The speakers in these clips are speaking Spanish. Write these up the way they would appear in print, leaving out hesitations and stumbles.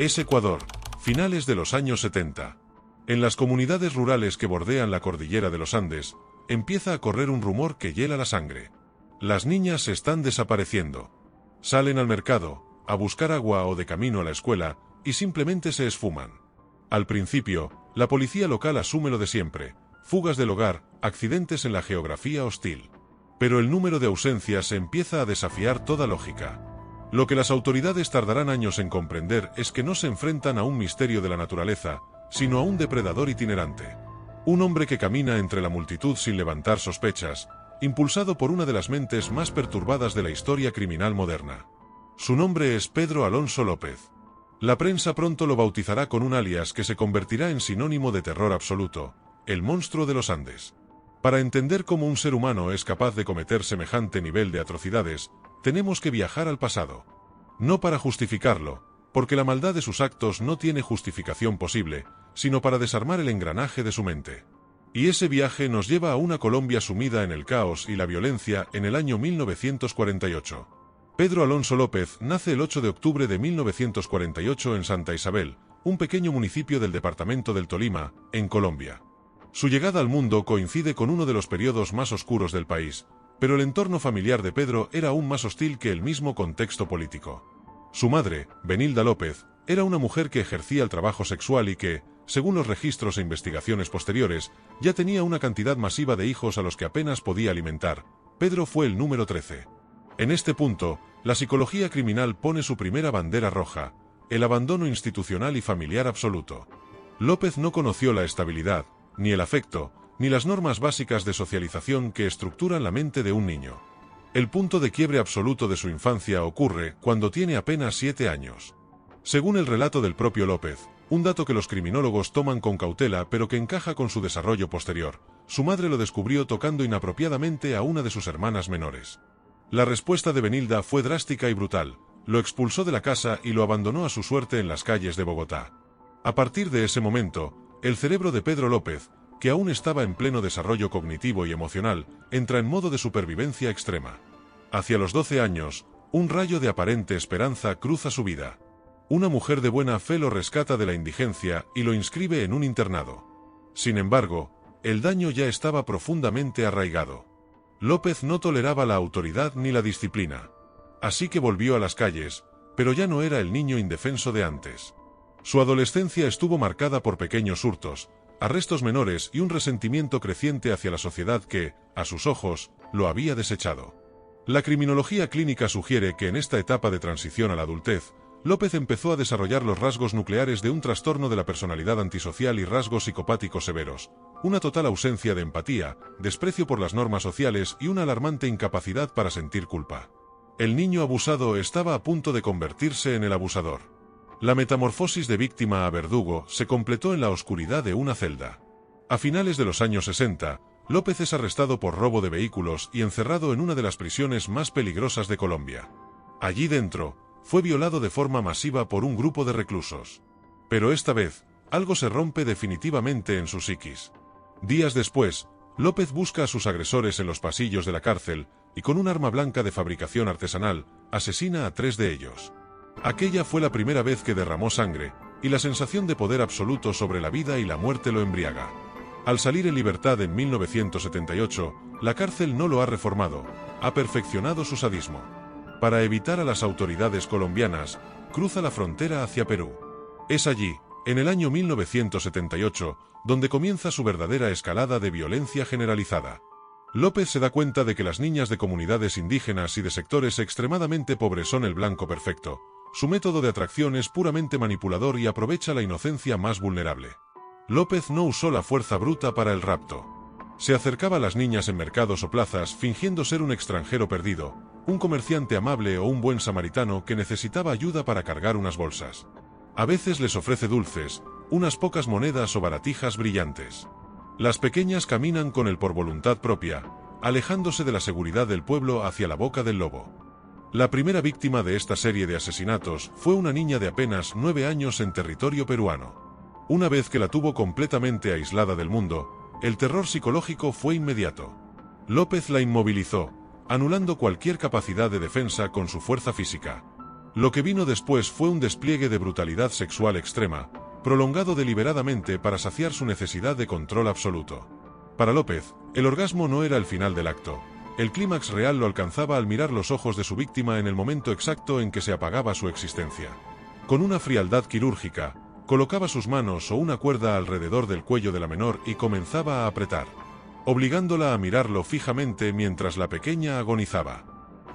Es Ecuador, finales de los años 70. En las comunidades rurales que bordean la cordillera de los Andes, empieza a correr un rumor que hiela la sangre. Las niñas se están desapareciendo. Salen al mercado, a buscar agua o de camino a la escuela, y simplemente se esfuman. Al principio, la policía local asume lo de siempre: fugas del hogar, accidentes en la geografía hostil. Pero el número de ausencias empieza a desafiar toda lógica. Lo que las autoridades tardarán años en comprender es que no se enfrentan a un misterio de la naturaleza, sino a un depredador itinerante. Un hombre que camina entre la multitud sin levantar sospechas, impulsado por una de las mentes más perturbadas de la historia criminal moderna. Su nombre es Pedro Alonso López. La prensa pronto lo bautizará con un alias que se convertirá en sinónimo de terror absoluto: el monstruo de los Andes. Para entender cómo un ser humano es capaz de cometer semejante nivel de atrocidades, tenemos que viajar al pasado. No para justificarlo, porque la maldad de sus actos no tiene justificación posible, sino para desarmar el engranaje de su mente. Y ese viaje nos lleva a una Colombia sumida en el caos y la violencia en el año 1948. Pedro Alonso López nace el 8 de octubre de 1948 en Santa Isabel, un pequeño municipio del departamento del Tolima, en Colombia. Su llegada al mundo coincide con uno de los periodos más oscuros del país, pero el entorno familiar de Pedro era aún más hostil que el mismo contexto político. Su madre, Benilda López, era una mujer que ejercía el trabajo sexual y que, según los registros e investigaciones posteriores, ya tenía una cantidad masiva de hijos a los que apenas podía alimentar. Pedro fue el número 13. En este punto, la psicología criminal pone su primera bandera roja: el abandono institucional y familiar absoluto. López no conoció la estabilidad, ni el afecto, ni las normas básicas de socialización que estructuran la mente de un niño. El punto de quiebre absoluto de su infancia ocurre cuando tiene apenas 7 años. Según el relato del propio López, un dato que los criminólogos toman con cautela pero que encaja con su desarrollo posterior, su madre lo descubrió tocando inapropiadamente a una de sus hermanas menores. La respuesta de Benilda fue drástica y brutal: lo expulsó de la casa y lo abandonó a su suerte en las calles de Bogotá. A partir de ese momento, el cerebro de Pedro López, que aún estaba en pleno desarrollo cognitivo y emocional, entra en modo de supervivencia extrema. Hacia los 12 años, un rayo de aparente esperanza cruza su vida. Una mujer de buena fe lo rescata de la indigencia y lo inscribe en un internado. Sin embargo, el daño ya estaba profundamente arraigado. López no toleraba la autoridad ni la disciplina. Así que volvió a las calles, pero ya no era el niño indefenso de antes. Su adolescencia estuvo marcada por pequeños hurtos, arrestos menores y un resentimiento creciente hacia la sociedad que, a sus ojos, lo había desechado. La criminología clínica sugiere que en esta etapa de transición a la adultez, López empezó a desarrollar los rasgos nucleares de un trastorno de la personalidad antisocial y rasgos psicopáticos severos: una total ausencia de empatía, desprecio por las normas sociales y una alarmante incapacidad para sentir culpa. El niño abusado estaba a punto de convertirse en el abusador. La metamorfosis de víctima a verdugo se completó en la oscuridad de una celda. A finales de los años 60, López es arrestado por robo de vehículos y encerrado en una de las prisiones más peligrosas de Colombia. Allí dentro, fue violado de forma masiva por un grupo de reclusos. Pero esta vez, algo se rompe definitivamente en su psiquis. Días después, López busca a sus agresores en los pasillos de la cárcel y con un arma blanca de fabricación artesanal, asesina a 3 de ellos. Aquella fue la primera vez que derramó sangre, y la sensación de poder absoluto sobre la vida y la muerte lo embriaga. Al salir en libertad en 1978, la cárcel no lo ha reformado, ha perfeccionado su sadismo. Para evitar a las autoridades colombianas, cruza la frontera hacia Perú. Es allí, en el año 1978, donde comienza su verdadera escalada de violencia generalizada. López se da cuenta de que las niñas de comunidades indígenas y de sectores extremadamente pobres son el blanco perfecto. Su método de atracción es puramente manipulador y aprovecha la inocencia más vulnerable. López no usó la fuerza bruta para el rapto. Se acercaba a las niñas en mercados o plazas fingiendo ser un extranjero perdido, un comerciante amable o un buen samaritano que necesitaba ayuda para cargar unas bolsas. A veces les ofrece dulces, unas pocas monedas o baratijas brillantes. Las pequeñas caminan con él por voluntad propia, alejándose de la seguridad del pueblo hacia la boca del lobo. La primera víctima de esta serie de asesinatos fue una niña de apenas 9 años en territorio peruano. Una vez que la tuvo completamente aislada del mundo, el terror psicológico fue inmediato. López la inmovilizó, anulando cualquier capacidad de defensa con su fuerza física. Lo que vino después fue un despliegue de brutalidad sexual extrema, prolongado deliberadamente para saciar su necesidad de control absoluto. Para López, el orgasmo no era el final del acto. El clímax real lo alcanzaba al mirar los ojos de su víctima en el momento exacto en que se apagaba su existencia. Con una frialdad quirúrgica, colocaba sus manos o una cuerda alrededor del cuello de la menor y comenzaba a apretar, obligándola a mirarlo fijamente mientras la pequeña agonizaba.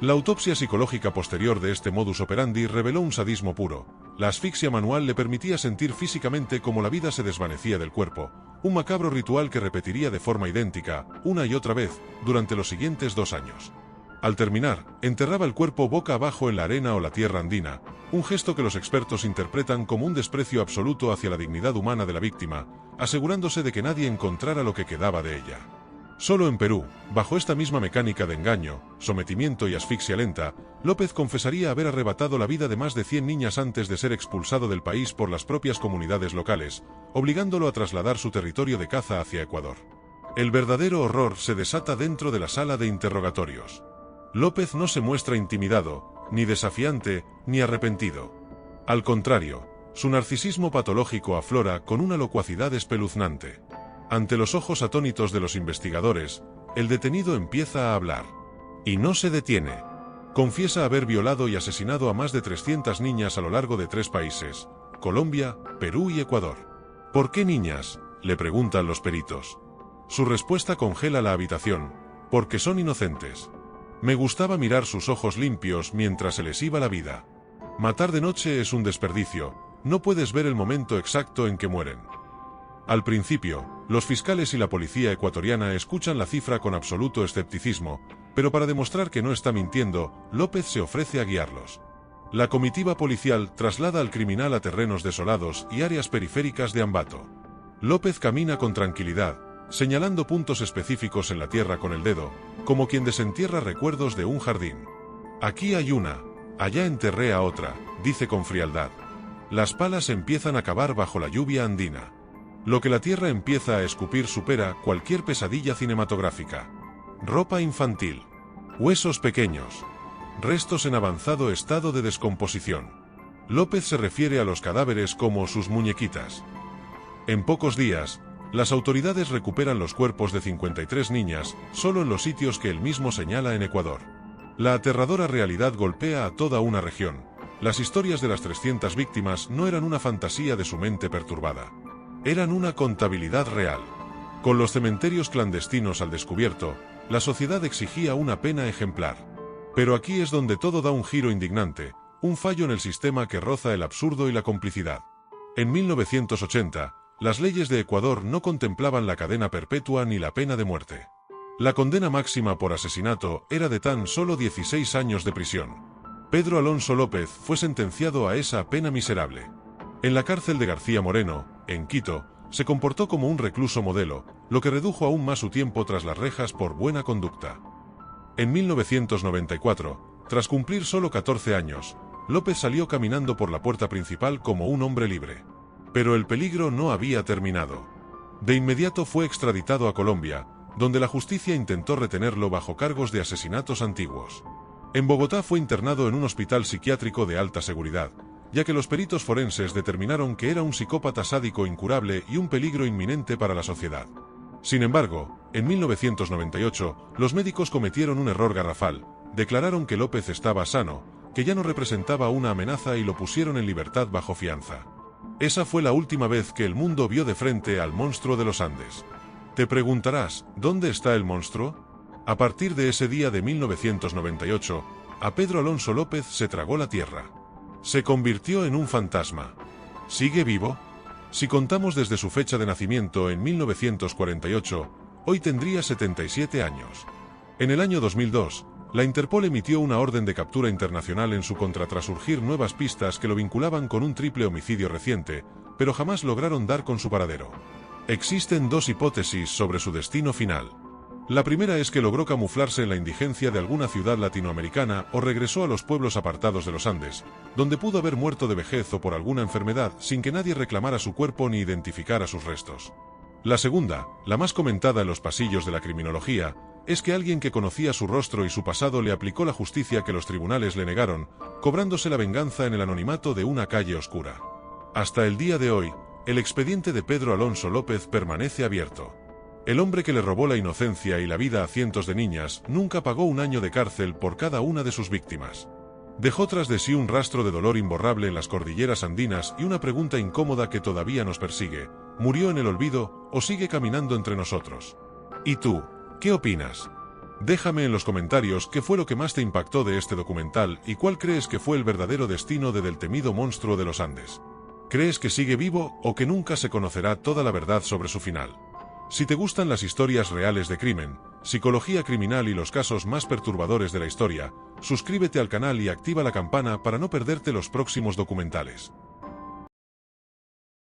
La autopsia psicológica posterior de este modus operandi reveló un sadismo puro. La asfixia manual le permitía sentir físicamente cómo la vida se desvanecía del cuerpo, un macabro ritual que repetiría de forma idéntica, una y otra vez, durante los siguientes 2 años. Al terminar, enterraba el cuerpo boca abajo en la arena o la tierra andina, un gesto que los expertos interpretan como un desprecio absoluto hacia la dignidad humana de la víctima, asegurándose de que nadie encontrara lo que quedaba de ella. Solo en Perú, bajo esta misma mecánica de engaño, sometimiento y asfixia lenta, López confesaría haber arrebatado la vida de más de 100 niñas antes de ser expulsado del país por las propias comunidades locales, obligándolo a trasladar su territorio de caza hacia Ecuador. El verdadero horror se desata dentro de la sala de interrogatorios. López no se muestra intimidado, ni desafiante, ni arrepentido. Al contrario, su narcisismo patológico aflora con una locuacidad espeluznante. Ante los ojos atónitos de los investigadores, el detenido empieza a hablar. Y no se detiene. Confiesa haber violado y asesinado a más de 300 niñas a lo largo de 3 países, Colombia, Perú y Ecuador. ¿Por qué niñas?, le preguntan los peritos. Su respuesta congela la habitación: porque son inocentes. Me gustaba mirar sus ojos limpios mientras se les iba la vida. Matar de noche es un desperdicio, no puedes ver el momento exacto en que mueren. Al principio, los fiscales y la policía ecuatoriana escuchan la cifra con absoluto escepticismo, pero para demostrar que no está mintiendo, López se ofrece a guiarlos. La comitiva policial traslada al criminal a terrenos desolados y áreas periféricas de Ambato. López camina con tranquilidad, señalando puntos específicos en la tierra con el dedo, como quien desentierra recuerdos de un jardín. Aquí hay una, allá enterré a otra, dice con frialdad. Las palas empiezan a cavar bajo la lluvia andina. Lo que la tierra empieza a escupir supera cualquier pesadilla cinematográfica. Ropa infantil. Huesos pequeños. Restos en avanzado estado de descomposición. López se refiere a los cadáveres como sus muñequitas. En pocos días, las autoridades recuperan los cuerpos de 53 niñas, solo en los sitios que él mismo señala en Ecuador. La aterradora realidad golpea a toda una región. Las historias de las 300 víctimas no eran una fantasía de su mente perturbada. Eran una contabilidad real. Con los cementerios clandestinos al descubierto, la sociedad exigía una pena ejemplar. Pero aquí es donde todo da un giro indignante, un fallo en el sistema que roza el absurdo y la complicidad. En 1980, las leyes de Ecuador no contemplaban la cadena perpetua ni la pena de muerte. La condena máxima por asesinato era de tan solo 16 años de prisión. Pedro Alonso López fue sentenciado a esa pena miserable. En la cárcel de García Moreno, en Quito, se comportó como un recluso modelo, lo que redujo aún más su tiempo tras las rejas por buena conducta. En 1994, tras cumplir solo 14 años, López salió caminando por la puerta principal como un hombre libre. Pero el peligro no había terminado. De inmediato fue extraditado a Colombia, donde la justicia intentó retenerlo bajo cargos de asesinatos antiguos. En Bogotá fue internado en un hospital psiquiátrico de alta seguridad, ya que los peritos forenses determinaron que era un psicópata sádico incurable y un peligro inminente para la sociedad. Sin embargo, en 1998, los médicos cometieron un error garrafal, declararon que López estaba sano, que ya no representaba una amenaza y lo pusieron en libertad bajo fianza. Esa fue la última vez que el mundo vio de frente al monstruo de los Andes. Te preguntarás, ¿dónde está el monstruo? A partir de ese día de 1998, a Pedro Alonso López se tragó la tierra. Se convirtió en un fantasma. ¿Sigue vivo? Si contamos desde su fecha de nacimiento en 1948, hoy tendría 77 años. En el año 2002, la Interpol emitió una orden de captura internacional en su contra tras surgir nuevas pistas que lo vinculaban con un triple homicidio reciente, pero jamás lograron dar con su paradero. Existen 2 hipótesis sobre su destino final. La primera es que logró camuflarse en la indigencia de alguna ciudad latinoamericana o regresó a los pueblos apartados de los Andes, donde pudo haber muerto de vejez o por alguna enfermedad sin que nadie reclamara su cuerpo ni identificara sus restos. La segunda, la más comentada en los pasillos de la criminología, es que alguien que conocía su rostro y su pasado le aplicó la justicia que los tribunales le negaron, cobrándose la venganza en el anonimato de una calle oscura. Hasta el día de hoy, el expediente de Pedro Alonso López permanece abierto. El hombre que le robó la inocencia y la vida a cientos de niñas nunca pagó un año de cárcel por cada una de sus víctimas. Dejó tras de sí un rastro de dolor imborrable en las cordilleras andinas y una pregunta incómoda que todavía nos persigue: ¿murió en el olvido o sigue caminando entre nosotros? ¿Y tú, qué opinas? Déjame en los comentarios qué fue lo que más te impactó de este documental y cuál crees que fue el verdadero destino del temido monstruo de los Andes. ¿Crees que sigue vivo o que nunca se conocerá toda la verdad sobre su final? Si te gustan las historias reales de crimen, psicología criminal y los casos más perturbadores de la historia, suscríbete al canal y activa la campana para no perderte los próximos documentales.